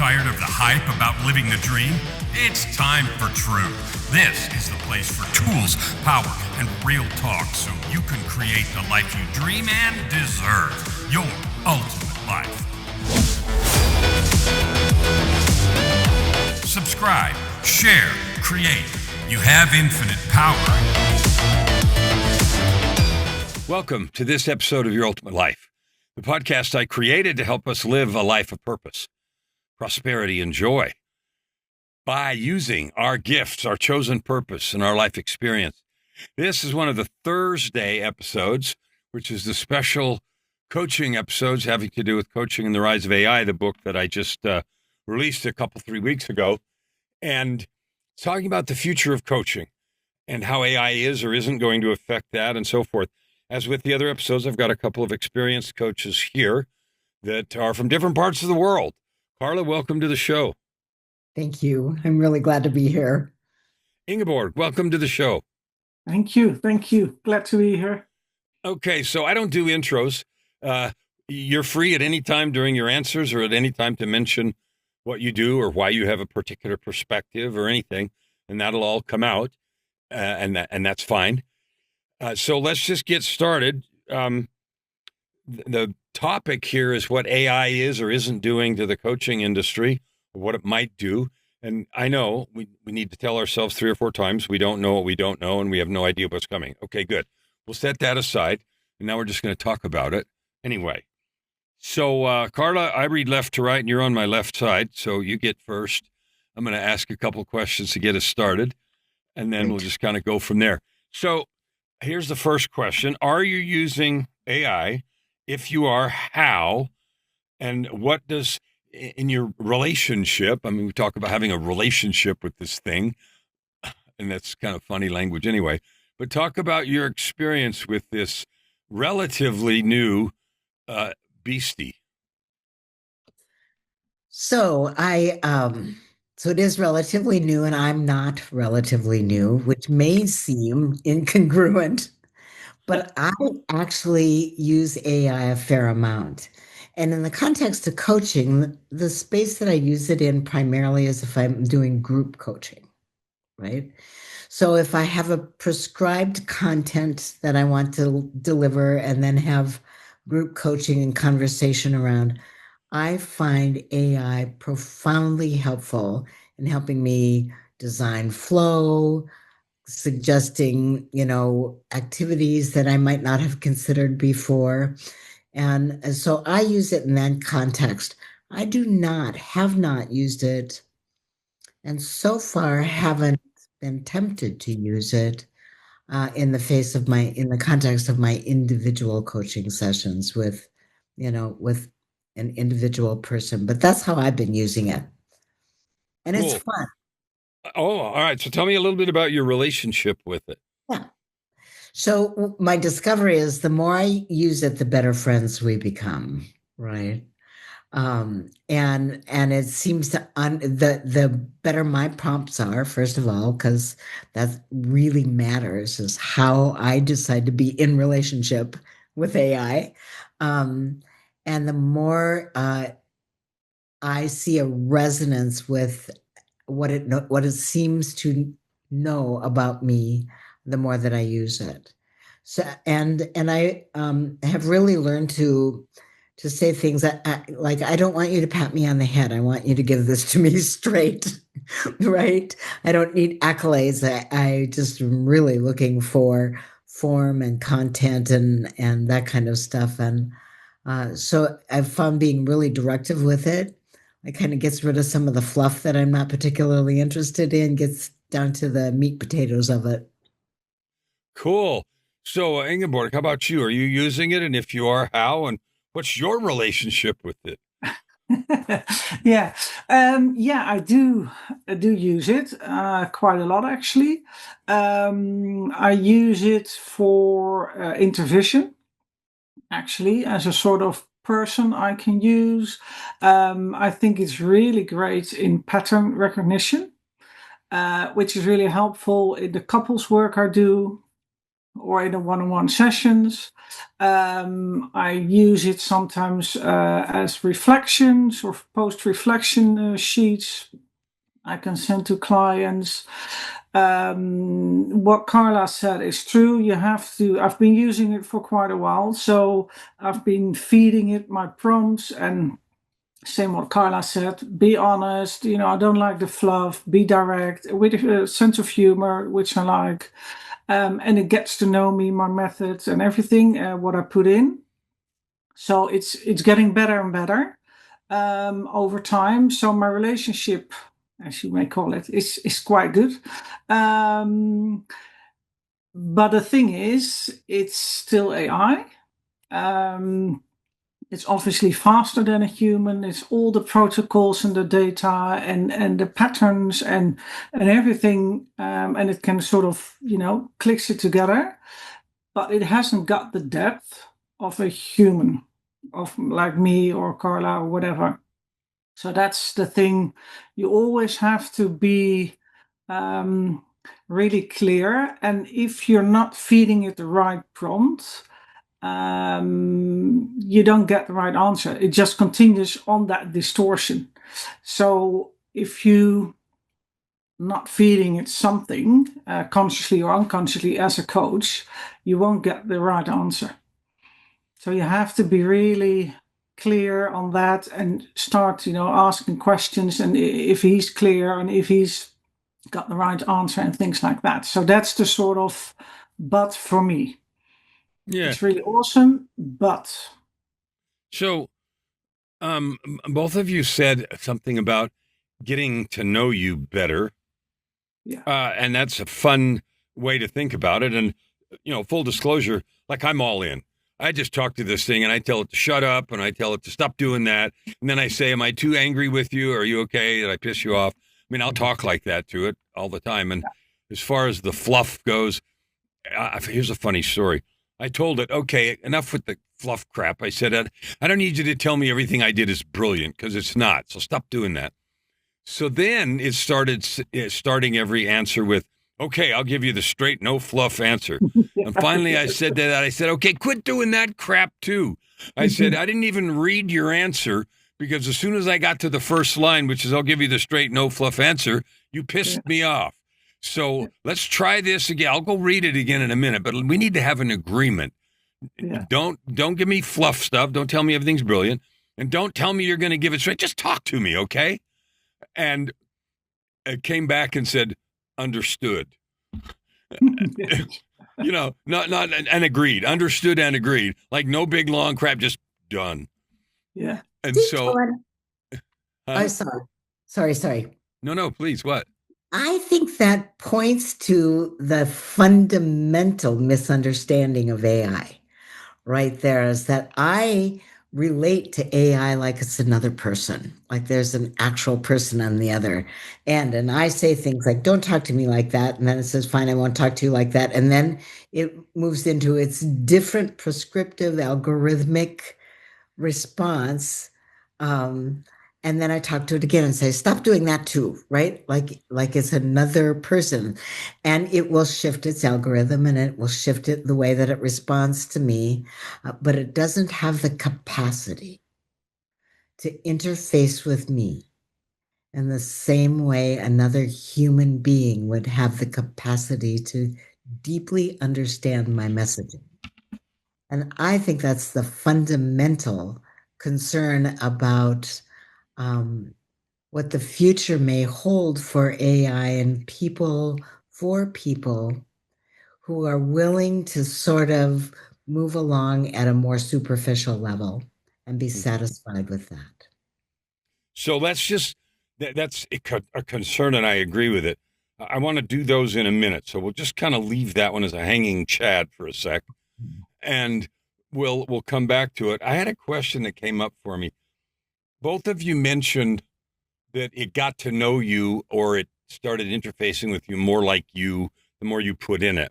Tired of the hype about living the dream? It's time for truth. This is the place for tools, power, and real talk so you can create the life you dream and deserve. Your ultimate life. Subscribe, share, create. You have infinite power. Welcome to this episode of Your Ultimate Life, the podcast I created to help us live a life of purpose, prosperity, and joy by using our gifts, our chosen purpose, and our life experience. This is one of the Thursday episodes, which is the special coaching episodes having to do with Coaching and the Rise of AI, the book that I just released 3 weeks ago, and talking about the future of coaching and how AI is or isn't going to affect that and so forth. As with the other episodes, I've got a couple of experienced coaches here that are from different parts of the world. Carla, welcome to the show. Thank you. I'm really glad to be here. Ingeborg, welcome to the show. Thank you. Thank you. Glad to be here. Okay, so I don't do intros. You're free at any time during your answers or at any time to mention what you do or why you have a particular perspective or anything, and that'll all come out, and that's fine. So let's just get started. The topic here is what AI is or isn't doing to the coaching industry, or what it might do. And I know we need to tell ourselves 3 or 4 times we don't know what we don't know, and we have no idea what's coming. Okay, good. We'll set that aside, and now we're just going to talk about it anyway. So, Carla, I read left to right, and you're on my left side, so you get first. I'm going to ask a couple questions to get us started, and then we'll just kind of go from there. So, here's the first question. Are you using AI? If you are, how? And what does, in your relationship, I mean, we talk about having a relationship with this thing, and that's kind of funny language anyway, but talk about your experience with this relatively new beastie. So so it is relatively new, and I'm not relatively new, which may seem incongruent, but I actually use AI a fair amount. And in the context of coaching, the space that I use it in primarily is if I'm doing group coaching, right? So if I have a prescribed content that I want to deliver and then have group coaching and conversation around, I find AI profoundly helpful in helping me design flow, suggesting, activities that I might not have considered before. And so I use it in that context. I have not used it, and so far haven't been tempted to use it in the context of my individual coaching sessions with an individual person. But that's how I've been using it. And Cool. It's fun. Oh, all right. So tell me a little bit about your relationship with it. Yeah. So my discovery is the more I use it, the better friends we become, right? And it seems to the better my prompts are, first of all, because that really matters, is how I decide to be in relationship with AI. And the more I see a resonance with what it seems to know about me, the more that I use it. So and I have really learned to say things like, I don't want you to pat me on the head. I want you to give this to me straight, right? I don't need accolades. I just am really looking for form and content and that kind of stuff. And so I've found being really directive with it. It kind of gets rid of some of the fluff that I'm not particularly interested in, gets down to the meat potatoes of it. Cool. So, Ingeborg, how about you? Are you using it? And if you are, how? And what's your relationship with it? Yeah, I do use it quite a lot, actually. I use it for intervision, actually, as a sort of person I can use. I think it's really great in pattern recognition, which is really helpful in the couples work I do. or in the one-on-one sessions. I use it sometimes as reflections or post-reflection sheets I can send to clients. What Carla said is true. I've been using it for quite a while, so I've been feeding it my prompts, and same what Carla said, be honest, I don't like the fluff, be direct, with a sense of humor, which I like. And it gets to know me, my methods and everything, what I put in. So it's getting better and better over time. So my relationship, as you may call it, is quite good. But the thing is, it's still AI. It's obviously faster than a human. It's all the protocols and the data and the patterns and everything, and it can sort of clicks it together, but it hasn't got the depth of a human, of like me or Carla or whatever. So that's the thing. You always have to be really clear, and if you're not feeding it the right prompt, you don't get the right answer. It just continues on that distortion. So if you not feeding it something consciously or unconsciously as a coach, you won't get the right answer. So you have to be really clear on that and start, asking questions, and if he's clear and if he's got the right answer and things like that. So that's the sort of but for me. Yeah. It's really awesome, but. So, both of you said something about getting to know you better. Yeah. And that's a fun way to think about it. And, full disclosure, like I'm all in. I just talk to this thing and I tell it to shut up and I tell it to stop doing that. And then I say, am I too angry with you? Are you okay? Did I piss you off? I mean, I'll talk like that to it all the time. And as far as the fluff goes, here's a funny story. I told it, okay, enough with the fluff crap. I said, I don't need you to tell me everything I did is brilliant, because it's not. So stop doing that. So then it started starting every answer with, okay, I'll give you the straight, no fluff answer. And finally I said that. I said, okay, quit doing that crap too. I said, I didn't even read your answer, because as soon as I got to the first line, which is I'll give you the straight, no fluff answer, you pissed me off. So let's try this again. I'll go read it again in a minute, but we need to have an agreement. Yeah. Don't give me fluff stuff. Don't tell me everything's brilliant. And don't tell me you're going to give it straight. Just talk to me, okay? And it came back and said, understood. Not and agreed. Understood and agreed. Like no big long crap, just done. Yeah. And so. Oh, sorry. No, please. What? I think that points to the fundamental misunderstanding of AI right there, is that I relate to AI like it's another person, like there's an actual person on the other end. And I say things like, don't talk to me like that. And then it says, fine, I won't talk to you like that. And then it moves into its different prescriptive algorithmic response. And then I talk to it again and say, stop doing that too, right? Like it's another person. And it will shift its algorithm and it will shift it the way that it responds to me. But it doesn't have the capacity to interface with me in the same way another human being would have the capacity to deeply understand my messaging. And I think that's the fundamental concern about what the future may hold for AI and people, for people who are willing to sort of move along at a more superficial level and be satisfied with that. So that's a concern, and I agree with it. I want to do those in a minute, so we'll just kind of leave that one as a hanging chad for a sec, and we'll come back to it. I had a question that came up for me. Both of you mentioned that it got to know you, or it started interfacing with you more like you the more you put in it.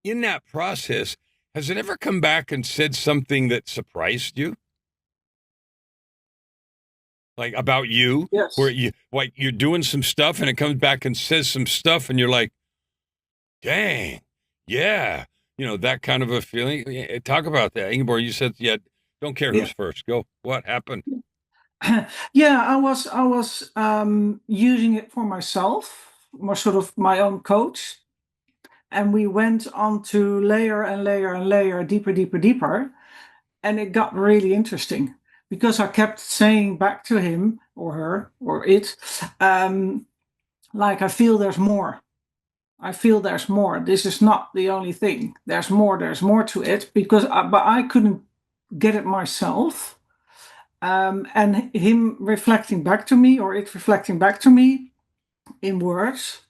In that process, has it ever come back and said something that surprised you? Like about you? Yes. Where you're doing some stuff and it comes back and says some stuff and you're like, dang, yeah, that kind of a feeling. Talk about that. Ingeborg, you said, don't care Yeah. who's first. Go. What happened? Yeah, I was using it for myself, more sort of my own coach, and we went on to layer and layer and layer, deeper, deeper, deeper, and it got really interesting because I kept saying back to him or her or it, like, I feel there's more. I feel there's more. This is not the only thing. There's more. There's more to it but I couldn't get it myself. And him reflecting back to me, or it reflecting back to me in words.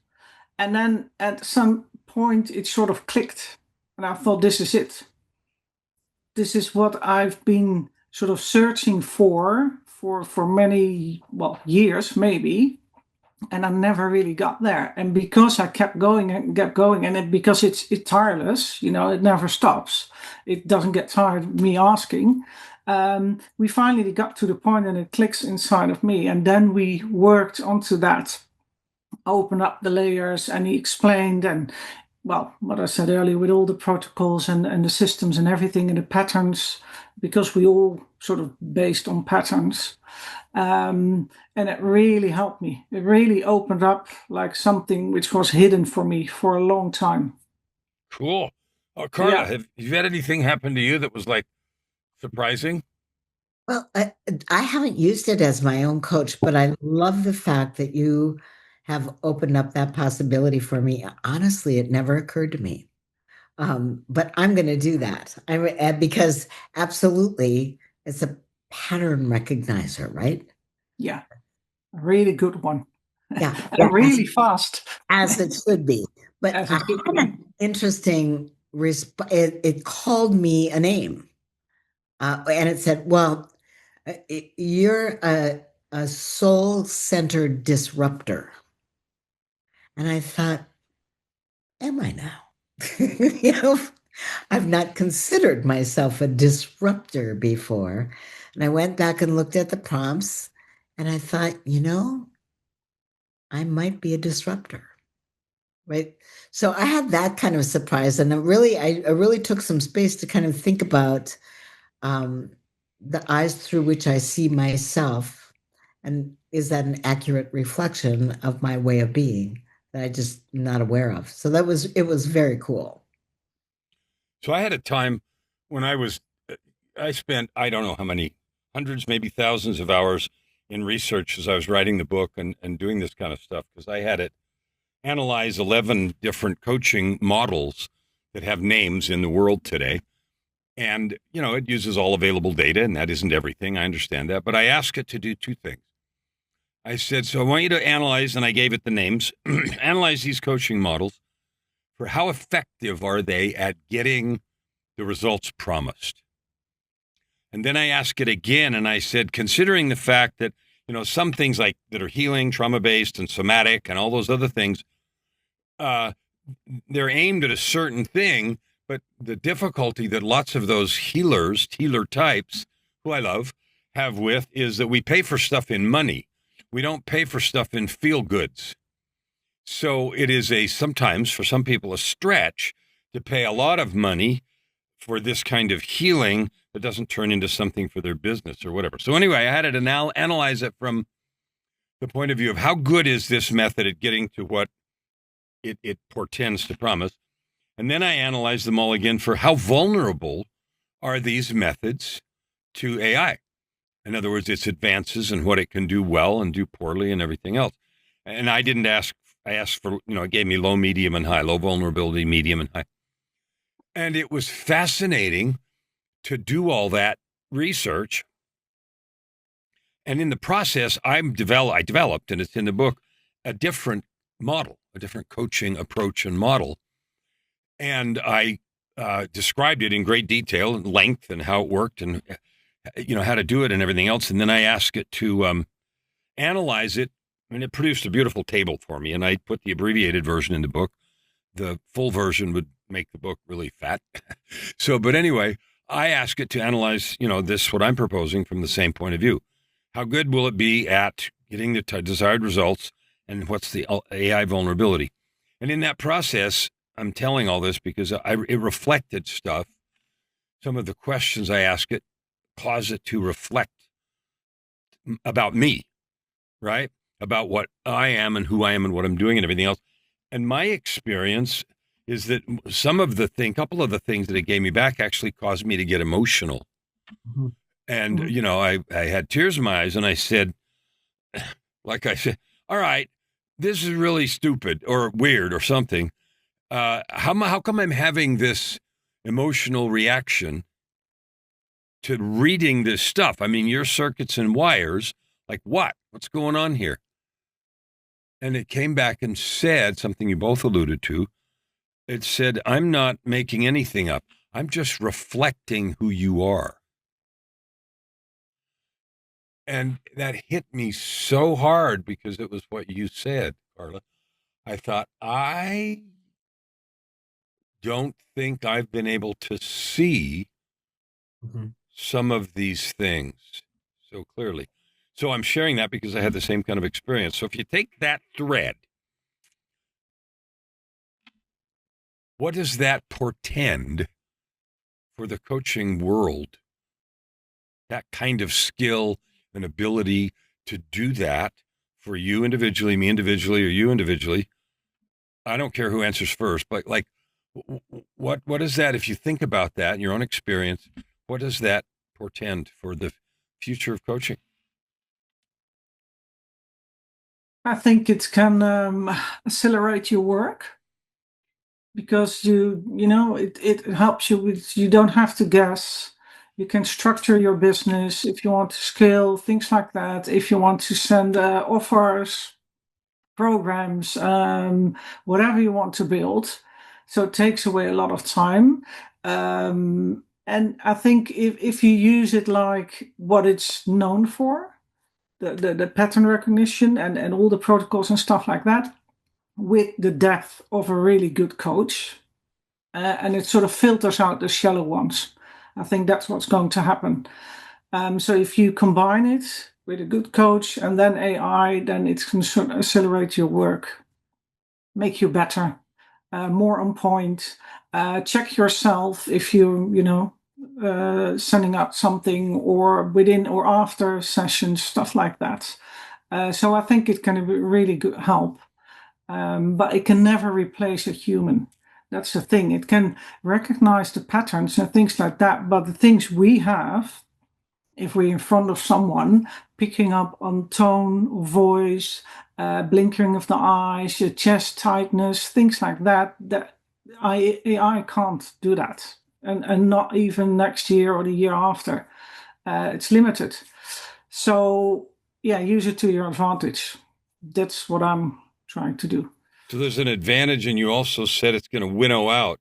And then at some point, it sort of clicked. And I thought, this is it. This is what I've been sort of searching for many, well, years, maybe. And I never really got there. And because I kept going and kept going, because it's tireless, it never stops. It doesn't get tired of me asking. We finally got to the point and it clicks inside of me. And then we worked onto that, open up the layers, and he explained, and well, what I said earlier, with all the protocols and the systems and everything and the patterns, because we all sort of based on patterns. And it really helped me. It really opened up like something which was hidden for me for a long time. Cool. Oh, Carla, Yeah. have you had anything happen to you that was like surprising? Well, I haven't used it as my own coach, but I love the fact that you have opened up that possibility for me. Honestly, it never occurred to me. But I'm going to do that. Because absolutely, it's a pattern recognizer, right? Yeah. A really good one. Yeah. And really fast. As it should be. But As I it should had be. an interesting it called me a name. And it said, well, you're a soul-centered disruptor. And I thought, am I now? I've not considered myself a disruptor before. And I went back and looked at the prompts and I thought, I might be a disruptor. Right. So I had that kind of surprise. And I really took some space to kind of think about the eyes through which I see myself. And is that an accurate reflection of my way of being that I just not aware of? So it was very cool. So I had a time when I spent, I don't know how many hundreds, maybe thousands of hours in research as I was writing the book and doing this kind of stuff, because I had it analyze 11 different coaching models that have names in the world today. And, it uses all available data, and that isn't everything. I understand that. But I asked it to do two things. I said, so I want you to analyze, and I gave it the names, analyze these coaching models for how effective are they at getting the results promised. And then I asked it again, and I said, considering the fact that, some things like that are healing, trauma-based, and somatic, and all those other things, they're aimed at a certain thing, but the difficulty that lots of those healer types, who I love, have with is that we pay for stuff in money. We don't pay for stuff in feel goods. So it is sometimes for some people a stretch to pay a lot of money for this kind of healing that doesn't turn into something for their business or whatever. So anyway, I had it analyze it from the point of view of how good is this method at getting to what it portends to promise. And then I analyzed them all again for how vulnerable are these methods to AI. In other words, its advances and what it can do well and do poorly and everything else. And I asked for, it gave me low, medium, and high, low vulnerability, medium, and high. And it was fascinating to do all that research. And in the process, I developed, and it's in the book, a different model, a different coaching approach and model. And I described it in great detail and length and how it worked and, how to do it and everything else. And then I asked it to analyze it, and it produced a beautiful table for me. And I put the abbreviated version in the book. The full version would make the book really fat. But anyway, I ask it to analyze, what I'm proposing from the same point of view. How good will it be at getting the desired results, and what's the AI vulnerability? And in that process, I'm telling all this because it reflected stuff. Some of the questions I ask it cause it to reflect about me, right? About what I am and who I am and what I'm doing and everything else. And my experience is that couple of the things that it gave me back actually caused me to get emotional. Mm-hmm. And, I had tears in my eyes and I said, like I said, all right, this is really stupid or weird or something. How come I'm having this emotional reaction to reading this stuff? I mean, your circuits and wires, like what? What's going on here? And it came back and said something you both alluded to. It said, I'm not making anything up. I'm just reflecting who you are. And that hit me so hard because it was what you said, Carla. I thought, I don't think I've been able to see some of these things so clearly. So I'm sharing that because I had the same kind of experience. So if you take that thread, what does that portend for the coaching world? That kind of skill and ability to do that for you individually, me individually, or you individually. I don't care who answers first, but like, what is that? If you think about that in your own experience, what does that portend for the future of coaching? I think it can accelerate your work because it helps you with, you don't have to guess. You can structure your business if you want to scale, things like that. If you want to send offers, programs, whatever you want to build. So it takes away a lot of time. And I think if you use it like what it's known for, the pattern recognition and all the protocols and stuff like that, with the depth of a really good coach, and it sort of filters out the shallow ones. I think that's what's going to happen. So if you combine it with a good coach and then AI, then it can accelerate your work, make you better, more on point. Check yourself if sending out something or within or after sessions, stuff like that. So I think it can be really good help, but it can never replace a human. That's the thing. It can recognize the patterns and things like that, but the things we have, if we're in front of someone, picking up on tone, voice, blinking of the eyes, your chest tightness, things like that, that AI can't do that. And not even next year or the year after. It's limited. So, yeah, use it to your advantage. That's what I'm trying to do. So there's an advantage, and you also said it's going to winnow out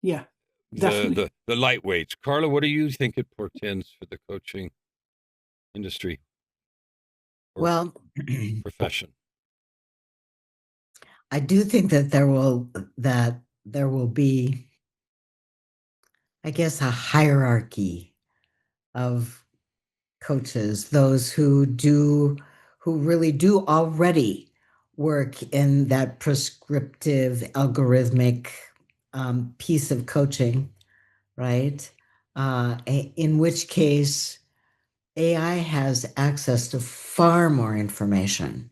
Yeah, definitely. the lightweights. Carla, what do you think it portends for the coaching industry or profession? I do think that there will be, I guess, a hierarchy of coaches, those who really do already work in that prescriptive algorithmic piece of coaching, right? In which case AI has access to far more information,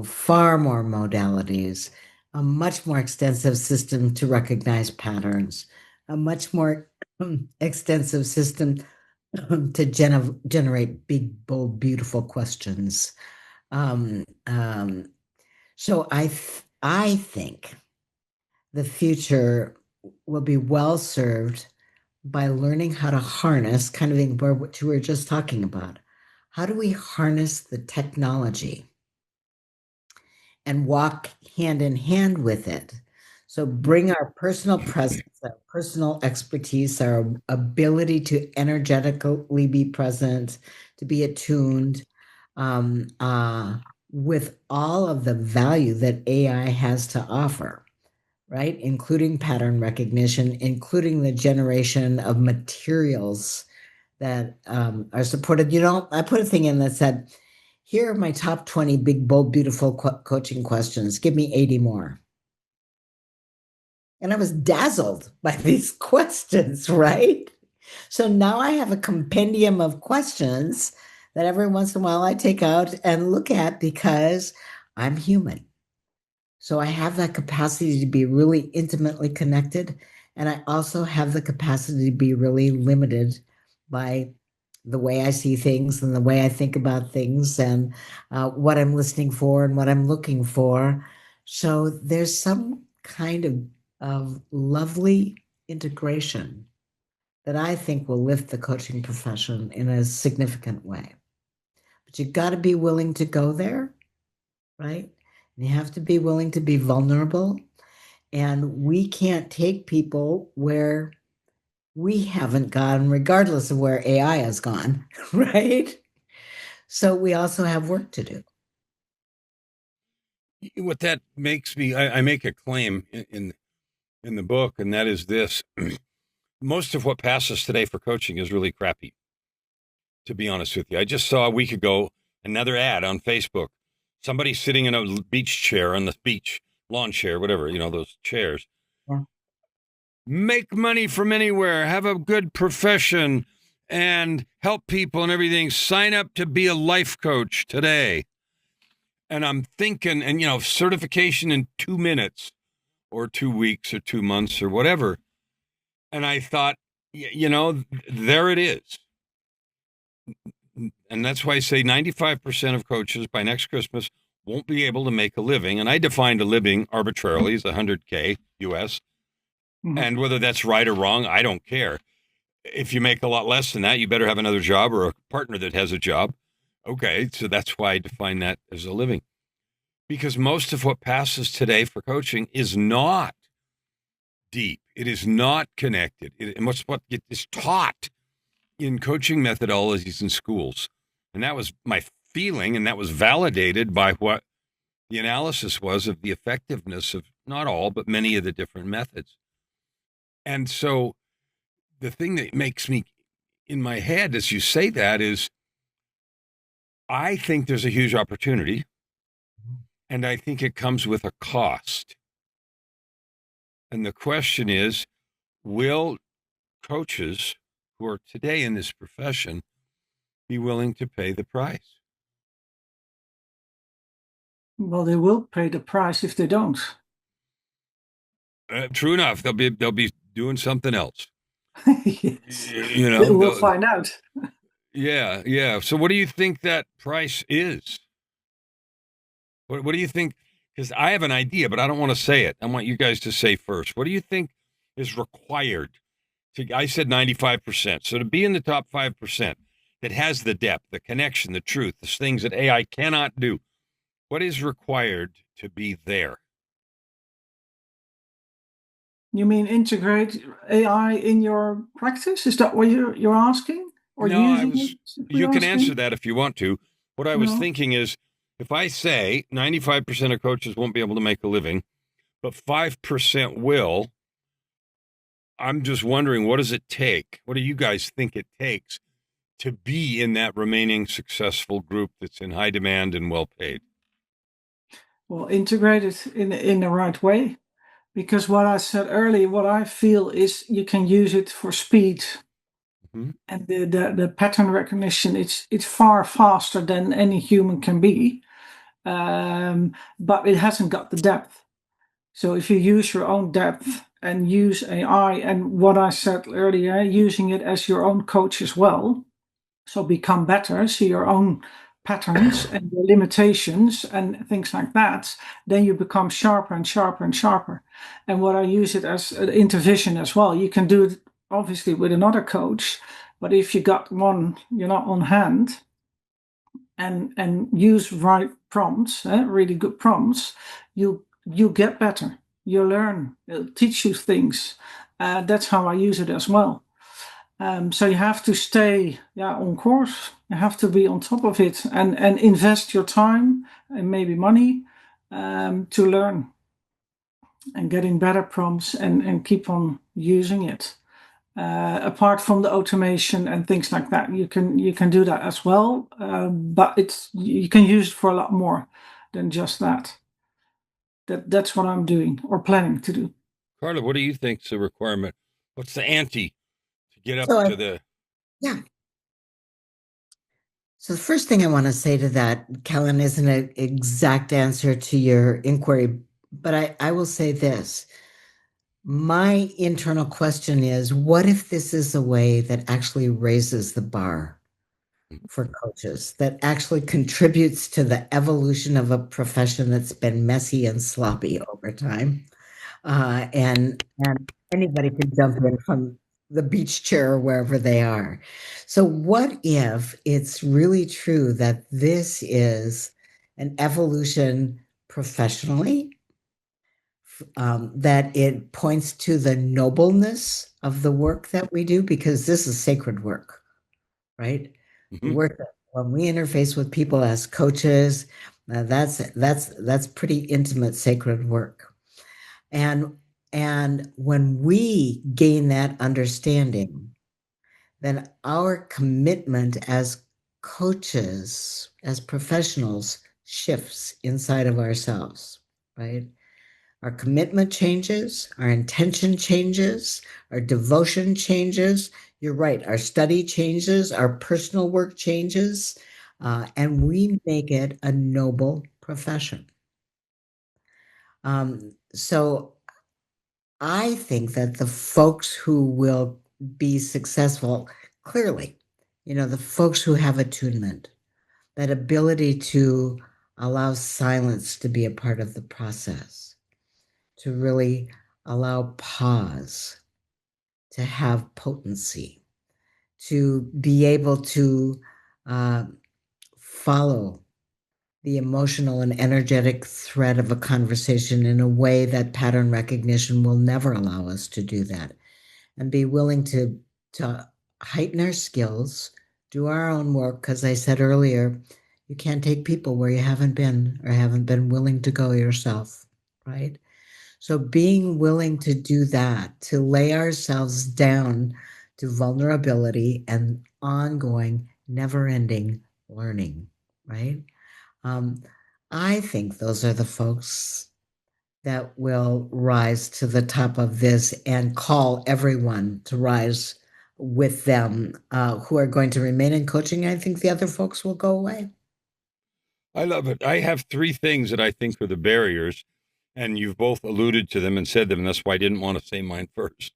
far more modalities, a much more extensive system to recognize patterns, a much more extensive system to generate big, bold, beautiful questions. So I think the future will be well served by learning how to harness, kind of what you were just talking about. How do we harness the technology and walk hand in hand with it? So bring our personal presence, our personal expertise, our ability to energetically be present, to be attuned, with all of the value that AI has to offer, right? Including pattern recognition, including the generation of materials that are supported. I put a thing in that said, here are my top 20 big, bold, beautiful coaching questions. Give me 80 more. And I was dazzled by these questions, right? So now I have a compendium of questions that every once in a while I take out and look at because I'm human. So I have that capacity to be really intimately connected. And I also have the capacity to be really limited by the way I see things and the way I think about things and what I'm listening for and what I'm looking for. So there's some kind of lovely integration that I think will lift the coaching profession in a significant way. But you got to be willing to go there, right? And you have to be willing to be vulnerable. And we can't take people where we haven't gone, regardless of where AI has gone, right? So we also have work to do. What that makes me, I make a claim in the book, and that is this. Most of what passes today for coaching is really crappy, to be honest with you. I just saw a week ago another ad on Facebook. Somebody sitting in a beach chair on the beach, lawn chair, whatever, those chairs. Yeah. Make money from anywhere, have a good profession, and help people and everything. Sign up to be a life coach today. And I'm thinking, and certification in 2 minutes or 2 weeks or 2 months or whatever. And I thought, there it is. And that's why I say 95% of coaches by next Christmas won't be able to make a living. And I defined a living arbitrarily as $100K US. Mhm. And whether that's right or wrong, I don't care. If you make a lot less than that, you better have another job or a partner that has a job. Okay, so that's why I define that as a living. Because most of what passes today for coaching is not deep. It is not connected. And what is taught in coaching methodologies in schools. And that was my feeling, and that was validated by what the analysis was of the effectiveness of not all, but many of the different methods. And so the thing that makes me in my head as you say that is I think there's a huge opportunity, and I think it comes with a cost. And the question is, will coaches who are today in this profession be willing to pay the price? Well, they will pay the price if they don't. True enough, they'll be doing something else. Yes. We'll find out. Yeah. So what do you think that price is? What do you think? Because I have an idea, but I don't want to say it. I want you guys to say first. What do you think is required? I said 95%. So to be in the top 5% that has the depth, the connection, the truth, the things that AI cannot do, what is required to be there? You mean integrate AI in your practice? Is that what you're asking? Or No, using it? you can answer that if you want to. What I was No. thinking is, if I say 95% of coaches won't be able to make a living, but 5% will, I'm just wondering, what does it take? What do you guys think it takes to be in that remaining successful group that's in high demand and well paid? Well, integrate it in the right way. Because what I said earlier, what I feel is you can use it for speed. Mm-hmm. And the pattern recognition, it's far faster than any human can be. But it hasn't got the depth. So if you use your own depth and use AI, and what I said earlier, using it as your own coach as well, so become better, see your own patterns and your limitations and things like that, then you become sharper and sharper and sharper. And what I use it as an intervision as well. You can do it obviously with another coach, but if you got one, on hand, and use right prompts, really good prompts, you get better. You learn. It'll teach you things. That's how I use it as well. So you have to stay on course. You have to be on top of it and invest your time and maybe money to learn and getting better prompts and keep on using it. Apart from the automation and things like that, you can do that as well. But you can use it for a lot more than just that. That's what I'm doing or planning to do. Carla, what do you think's the requirement? What's the ante to get up So to the? yeah. So the first thing I want to say to that, Kellan, isn't an exact answer to your inquiry, but I will say this. My internal question is, what if this is a way that actually raises the bar for coaches, that actually contributes to the evolution of a profession that's been messy and sloppy over time? And anybody can jump in from the beach chair or wherever they are. So what if it's really true that this is an evolution professionally, that it points to the nobleness of the work that we do, because this is sacred work, right? The Mhm. work that when we interface with people as coaches, that's pretty intimate, sacred work. And when we gain that understanding, then our commitment as coaches, as professionals, shifts inside of ourselves, right? Our commitment changes, our intention changes, our devotion changes. You're right, our study changes, our personal work changes, and we make it a noble profession. So I think that the folks who will be successful, clearly, the folks who have attunement, that ability to allow silence to be a part of the process, to really allow pause, to have potency, to be able to follow the emotional and energetic thread of a conversation in a way that pattern recognition will never allow us to do that, and be willing to heighten our skills, do our own work, because I said earlier, you can't take people where you haven't been or haven't been willing to go yourself, right? So being willing to do that, to lay ourselves down to vulnerability and ongoing, never-ending learning, right? I think those are the folks that will rise to the top of this and call everyone to rise with them, who are going to remain in coaching. I think the other folks will go away. I love it. I have three things that I think are the barriers, and you've both alluded to them and said them, and that's why I didn't want to say mine first.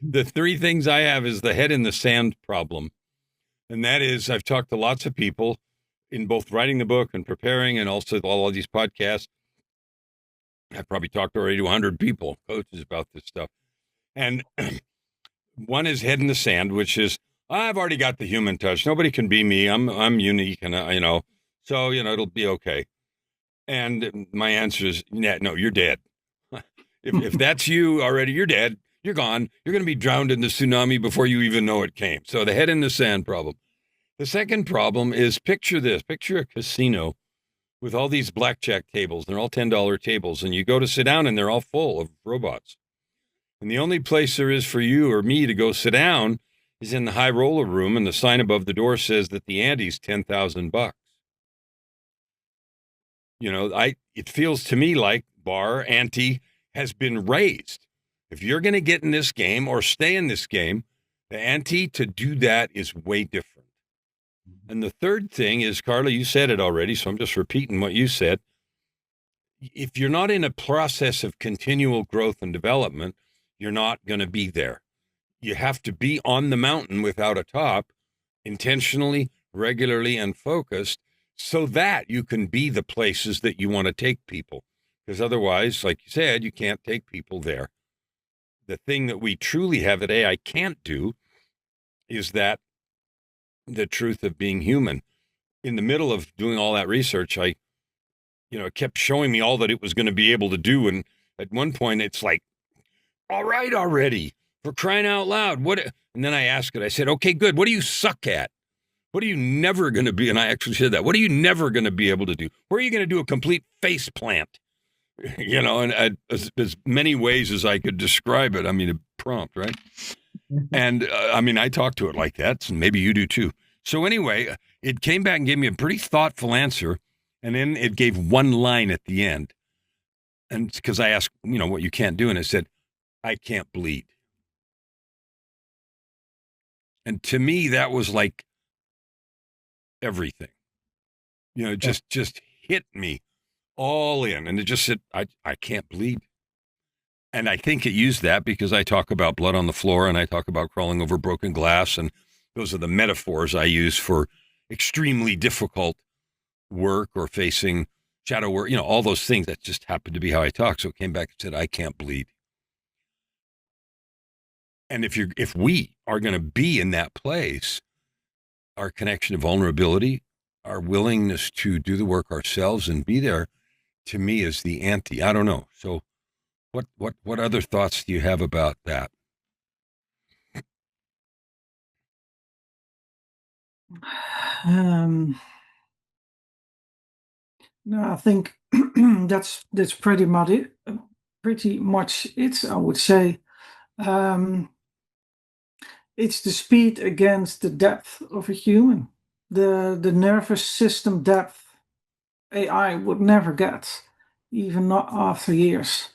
The three things I have is the head in the sand problem. And that is, I've talked to lots of people in both writing the book and preparing, and also all of these podcasts. I've probably talked already to 100 people, coaches, about this stuff. And one is head in the sand, which is, I've already got the human touch. Nobody can be me. I'm unique, and so it'll be okay. And my answer is, no, you're dead. If that's you already, you're dead. You're gone. You're going to be drowned in the tsunami before you even know it came. So the head in the sand problem. The second problem is, picture this. Picture a casino with all these blackjack tables. They're all $10 tables. And you go to sit down and they're all full of robots. And the only place there is for you or me to go sit down is in the high roller room. And the sign above the door says that the ante's $10,000. It feels to me like bar ante has been raised. If you're going to get in this game or stay in this game, the ante to do that is way different. And the third thing is, Carla, you said it already, so I'm just repeating what you said. If you're not in a process of continual growth and development, you're not going to be there. You have to be on the mountain without a top, intentionally, regularly, and focused, so that you can be the places that you want to take people. Because otherwise, like you said, you can't take people there. The thing that we truly have that AI can't do is that the truth of being human. In the middle of doing all that research, it kept showing me all that it was going to be able to do. And at one point, it's like, all right, already, for crying out loud. And then I asked it, I said, okay, good. What do you suck at? What are you never going to be? And I actually said that. What are you never going to be able to do? Where are you going to do a complete face plant? And as many ways as I could describe it. I mean, a prompt, right? And I talk to it like that, and maybe you do too. So anyway, it came back and gave me a pretty thoughtful answer. And then it gave one line at the end. And because I asked, what you can't do. And it said, I can't bleed. And to me, that was like everything, just hit me all in. And it just said, I can't bleed. And I think it used that because I talk about blood on the floor and I talk about crawling over broken glass. And those are the metaphors I use for extremely difficult work or facing shadow work, all those things. That just happened to be how I talk. So it came back and said, I can't bleed. And if we are going to be in that place, our connection to vulnerability, our willingness to do the work ourselves and be there, to me is the ante. I don't know. So what other thoughts do you have about that? No, I think that's pretty much it. I would say. It's the speed against the depth of a human. The nervous system depth AI would never get, even not after years.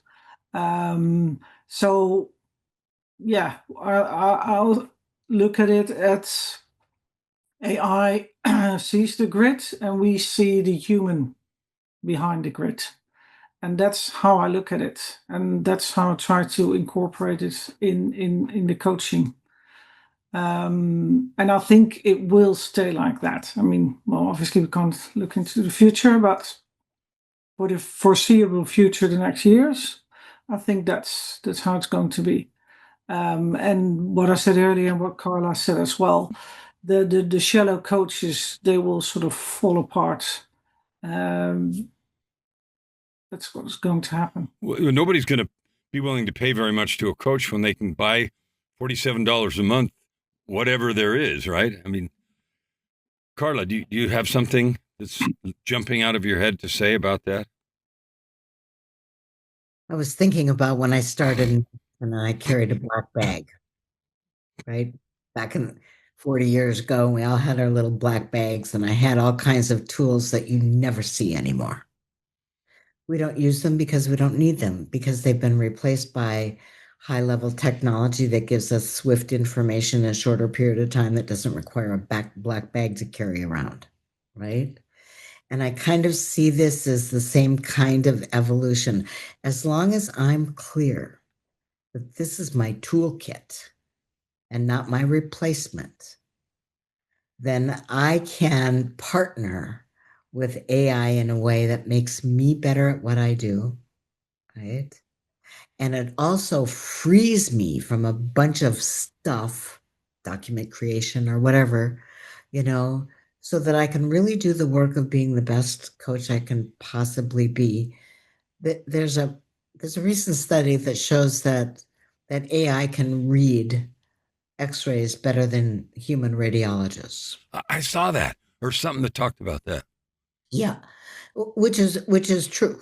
So yeah, I'll look at it at AI sees the grid and we see the human behind the grid. And that's how I look at it. And that's how I try to incorporate it in the coaching. And I think it will stay like that. I mean, well, obviously we can't look into the future, but for the foreseeable future, the next years, I think that's how it's going to be. And what I said earlier, and what Carla said as well, the shallow coaches, they will sort of fall apart. That's what's going to happen. Well, nobody's going to be willing to pay very much to a coach when they can buy $47 a month, whatever there is, right? I mean, Carla, do you have something that's jumping out of your head to say about that? I was thinking about when I started and I carried a black bag, right? Back in 40 years ago, we all had our little black bags, and I had all kinds of tools that you never see anymore. We don't use them because we don't need them, because they've been replaced by high-level technology that gives us swift information in a shorter period of time that doesn't require a black bag to carry around, right? And I kind of see this as the same kind of evolution. As long as I'm clear that this is my toolkit and not my replacement, then I can partner with AI in a way that makes me better at what I do, right? And it also frees me from a bunch of stuff, document creation or whatever, so that I can really do the work of being the best coach I can possibly be. There's a recent study that shows that AI can read X-rays better than human radiologists. I saw that, or something that talked about that. Yeah, which is true.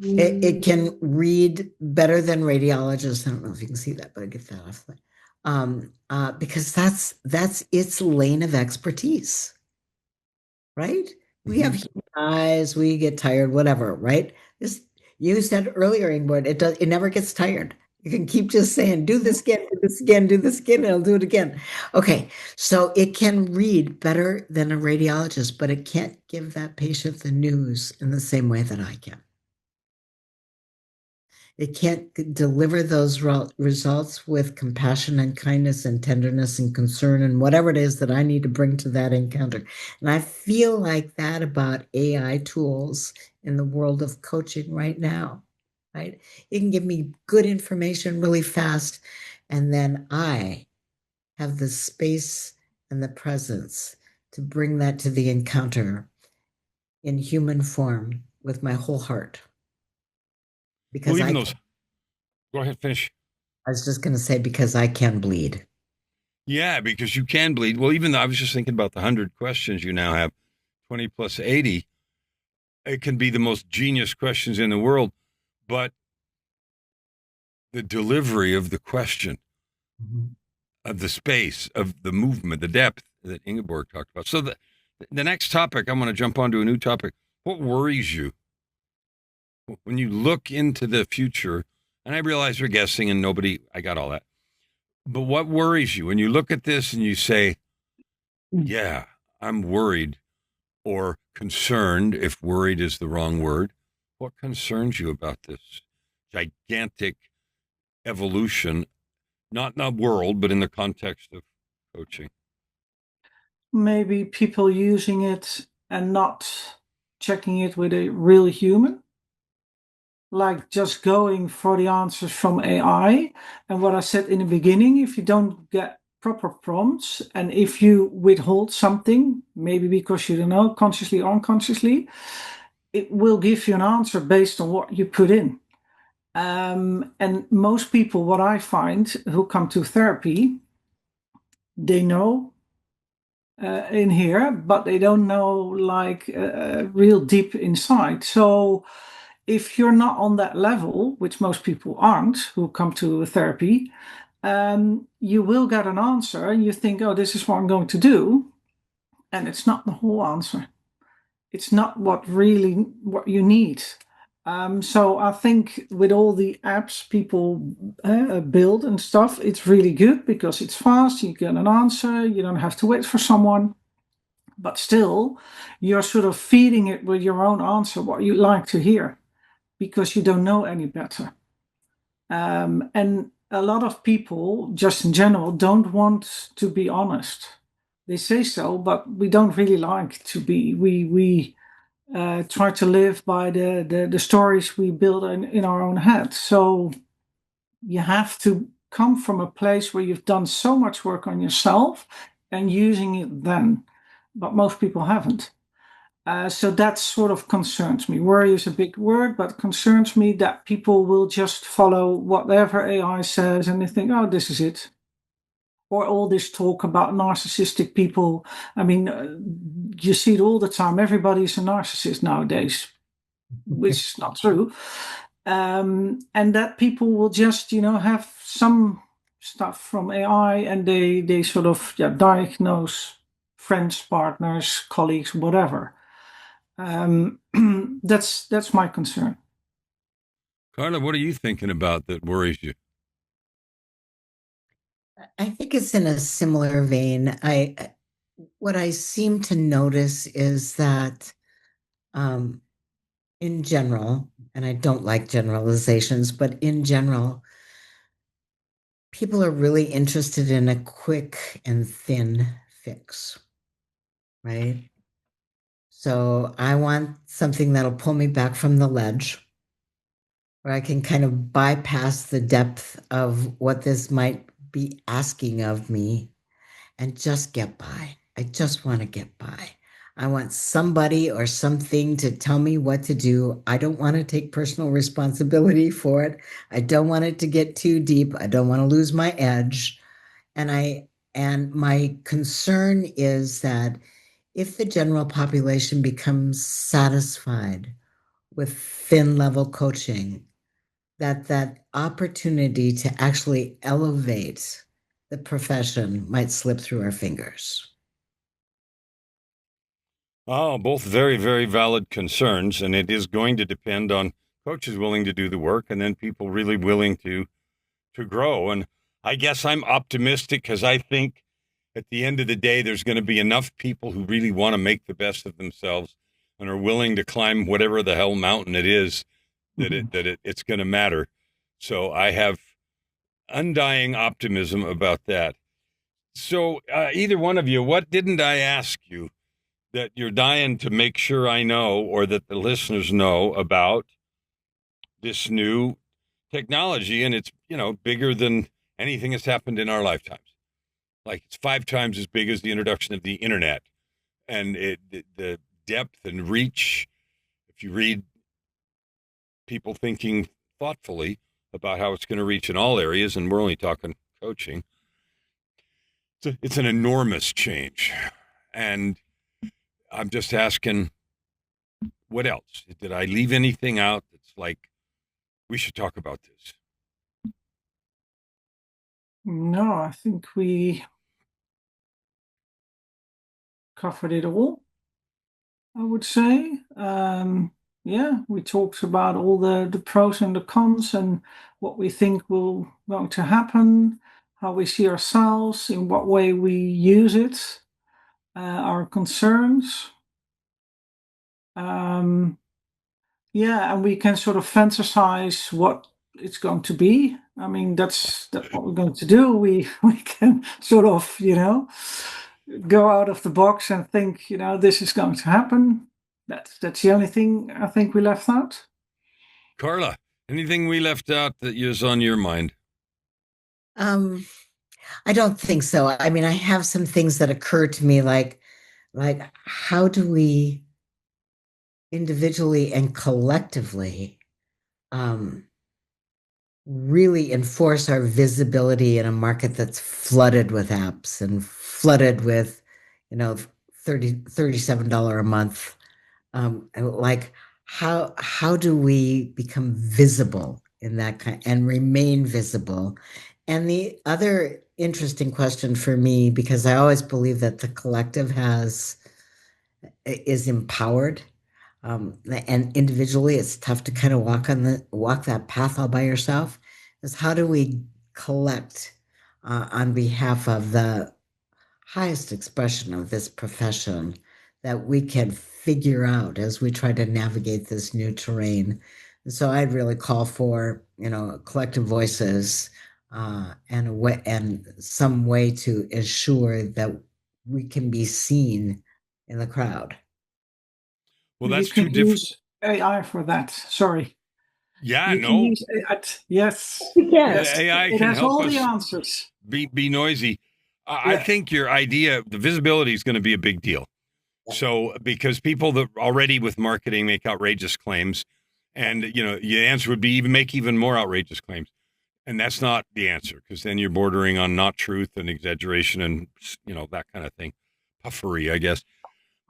It can read better than radiologists. I don't know if you can see that, but I get that off. Because that's its lane of expertise, right? We have human eyes, we get tired, whatever, right? You said earlier, Ingeborg, it never gets tired. You can keep just saying, do this again, do this again, do this again, and it'll do it again. Okay, so it can read better than a radiologist, but it can't give that patient the news in the same way that I can. It can't deliver those results with compassion and kindness and tenderness and concern and whatever it is that I need to bring to that encounter. And I feel like that about AI tools in the world of coaching right now, right? It can give me good information really fast, and then I have the space and the presence to bring that to the encounter in human form with my whole heart. Because Go ahead, finish. I was just going to say, because I can bleed. Yeah, because you can bleed. Well, even though I was just thinking about the 100 questions you now have, 20 plus 80, it can be the most genius questions in the world, but the delivery of the question, of the space, of the movement, the depth that Ingeborg talked about. So the next topic, I'm going to jump onto a new topic. What worries you when you look into the future And I realize we're guessing and I got all that. But what worries you when you look at this and you say, yeah, I'm worried or concerned, if worried is the wrong word? What concerns you about this gigantic evolution, not in the world, but in the context of coaching? Maybe people using it and not checking it with a real human, like just going for the answers from AI. And what I said in the beginning, if you don't get proper prompts and if you withhold something, maybe because you don't know, consciously or unconsciously, it will give you an answer based on what you put in. And most people, what I find, who come to therapy, they know in here, but they don't know like real deep inside. So if you're not on that level, which most people aren't who come to therapy, you will get an answer and you think, oh, this is what I'm going to do. And it's not the whole answer. It's not what you need. So I think with all the apps people build and stuff, it's really good because it's fast. You get an answer. You don't have to wait for someone. But still, you're sort of feeding it with your own answer, what you like to hear, because you don't know any better. And a lot of people, just in general, don't want to be honest. They say so, but we don't really like to be. We try to live by the stories we build in our own head. So you have to come from a place where you've done so much work on yourself and using it then. But most people haven't. So that sort of concerns me. Worry is a big word, but concerns me that people will just follow whatever AI says and they think, oh, this is it. Or all this talk about narcissistic people. I mean, you see it all the time. Everybody's a narcissist nowadays, which is not true. And that people will just, have some stuff from AI and they sort of diagnose friends, partners, colleagues, whatever. That's my concern. Carla, what are you thinking about that worries you? I think it's in a similar vein. What I seem to notice is that in general, and I don't like generalizations, but in general, people are really interested in a quick and thin fix, right? So I want something that'll pull me back from the ledge, where I can kind of bypass the depth of what this might be asking of me and just get by. I just want to get by. I want somebody or something to tell me what to do. I don't want to take personal responsibility for it. I don't want it to get too deep. I don't want to lose my edge. And my concern is that if the general population becomes satisfied with thin level coaching, that opportunity to actually elevate the profession might slip through our fingers. Oh, both very, very valid concerns. And it is going to depend on coaches willing to do the work and then people really willing to grow. And I guess I'm optimistic because I think at the end of the day, there's going to be enough people who really want to make the best of themselves and are willing to climb whatever the hell mountain it is that it's going to matter. So I have undying optimism about that. So either one of you, what didn't I ask you that you're dying to make sure I know or that the listeners know about this new technology? And it's, bigger than anything that's happened in our lifetimes. Like it's 5 times as big as the introduction of the internet. And the depth and reach, if you read people thinking thoughtfully about how it's going to reach in all areas, and we're only talking coaching, it's an enormous change. And I'm just asking, what else? Did I leave anything out that's like, we should talk about this? No, I think we covered it all, I would say. Yeah, we talked about all the pros and the cons and what we think will going to happen, how we see ourselves, in what way we use it, our concerns. Um, yeah, and we can sort of fantasize what it's going to be. I mean, that's what we're going to do. We can sort of, go out of the box and think, this is going to happen. That's the only thing I think we left out. Carla, anything we left out that is on your mind? I don't think so. I mean, I have some things that occur to me like how do we individually and collectively um, really enforce our visibility in a market that's flooded with apps and flooded with, you know, $37 a month. Like how do we become visible in that kind and remain visible? And the other interesting question for me, because I always believe that the collective is empowered. And individually, it's tough to kind of walk that path all by yourself. Is how do we collect on behalf of the highest expression of this profession that we can figure out as we try to navigate this new terrain? And so I'd really call for collective voices and a way and some way to ensure that we can be seen in the crowd. Well, You that's two can different. use AI for that. Sorry. Yeah, You can no. use AI. Yes. Yes. Yes. AI It can has help all the us answers. be noisy. I Yeah. think your idea, the visibility is going to be a big deal. So, because people that already with marketing make outrageous claims, and the answer would be make even more outrageous claims, and that's not the answer, because then you're bordering on not truth and exaggeration and that kind of thing, puffery, I guess.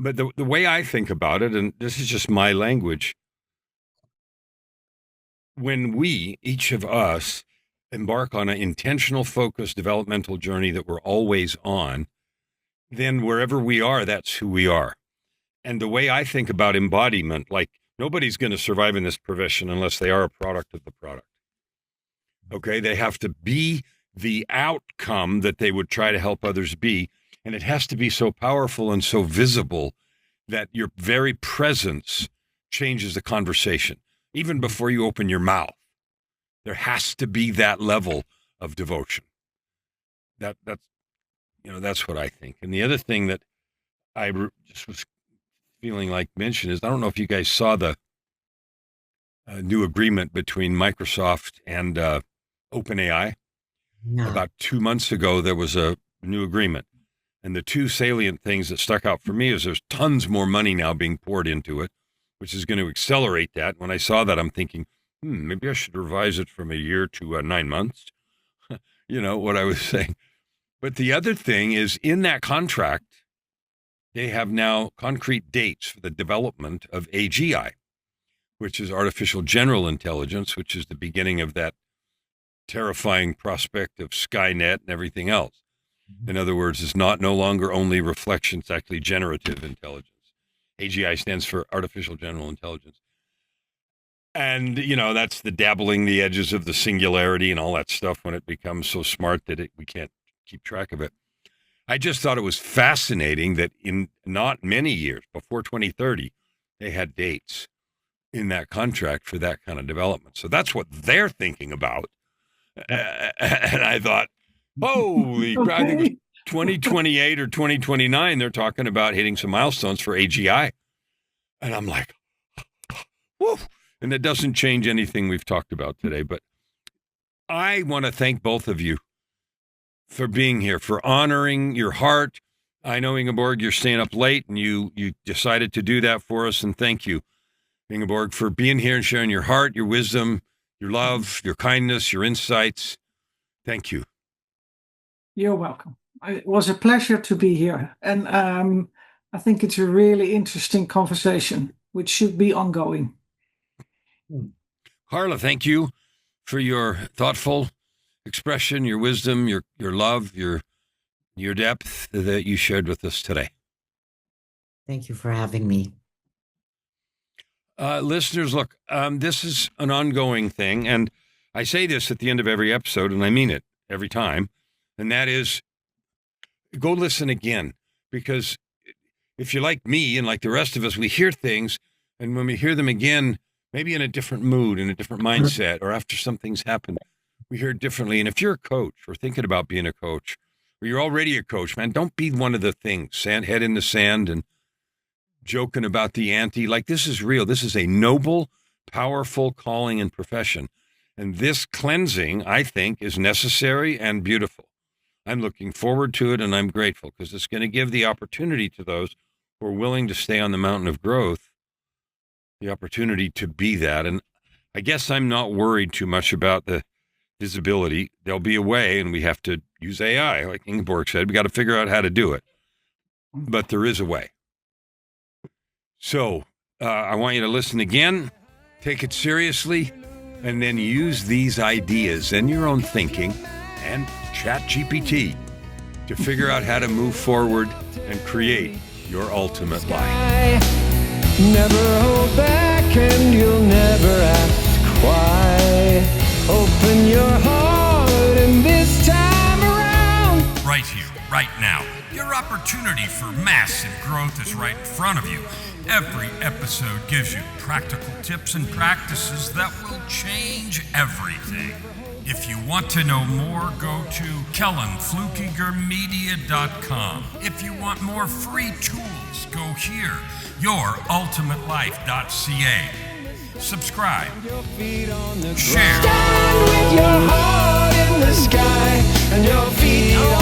But the way I think about it, and this is just my language, when we, each of us, embark on an intentional, focused developmental journey that we're always on, then wherever we are, that's who we are. And the way I think about embodiment, like nobody's going to survive in this profession unless they are a product of the product. Okay. They have to be the outcome that they would try to help others be. And it has to be so powerful and so visible that your very presence changes the conversation, even before you open your mouth. There has to be that level of devotion. That's what I think. And the other thing that just was feeling like mention is, I don't know if you guys saw the new agreement between Microsoft and OpenAI. No. About 2 months ago, there was a new agreement. And the two salient things that stuck out for me is there's tons more money now being poured into it, which is going to accelerate that. When I saw that, I'm thinking, maybe I should revise it from a year to 9 months. What I was saying. But the other thing is, in that contract, they have now concrete dates for the development of AGI, which is artificial general intelligence, which is the beginning of that terrifying prospect of Skynet and everything else. In other words, it's no longer only reflection, it's actually generative intelligence. AGI stands for artificial general intelligence. And, that's the dabbling the edges of the singularity and all that stuff when it becomes so smart that we can't keep track of it. I just thought it was fascinating that in not many years, before 2030, they had dates in that contract for that kind of development. So that's what they're thinking about. And I thought, holy crap, I think it was 2028 or 2029, they're talking about hitting some milestones for AGI. And I'm like, whoa. And it doesn't change anything we've talked about today. But I want to thank both of you for being here, for honoring your heart. I know, Ingeborg, you're staying up late and you decided to do that for us. And thank you, Ingeborg, for being here and sharing your heart, your wisdom, your love, your kindness, your insights. Thank you. You're welcome. It was a pleasure to be here. And I think it's a really interesting conversation, which should be ongoing. Carla, thank you for your thoughtful expression, your wisdom, your love, your depth that you shared with us today. Thank you for having me. Listeners, look, this is an ongoing thing, and I say this at the end of every episode, and I mean it every time, and that is, go listen again, because if you're like me and like the rest of us, we hear things, and when we hear them again, maybe in a different mood, in a different mindset, or after something's happened, we hear it differently. And if you're a coach or thinking about being a coach, or you're already a coach, man, don't be one of the things, head in the sand and joking about the ante. Like, this is real. This is a noble, powerful calling and profession. And this cleansing, I think, is necessary and beautiful. I'm looking forward to it, and I'm grateful, because it's going to give the opportunity to those who are willing to stay on the mountain of growth, the opportunity to be that. And I guess I'm not worried too much about the visibility. There'll be a way, and we have to use AI. Like Ingeborg said, we got to figure out how to do it. But there is a way. So I want you to listen again, take it seriously, and then use these ideas and your own thinking and ChatGPT to figure out how to move forward and create your ultimate life. Never hold back and you'll never ask why. Open your heart and this time around. Right here, right now. Your opportunity for massive growth is right in front of you. Every episode gives you practical tips and practices that will change everything. If you want to know more, go to KellanFluckigerMedia.com. If you want more free tools, go here, YourUltimateLife.ca. Subscribe, share. Stand with your heart in the sky and your feet on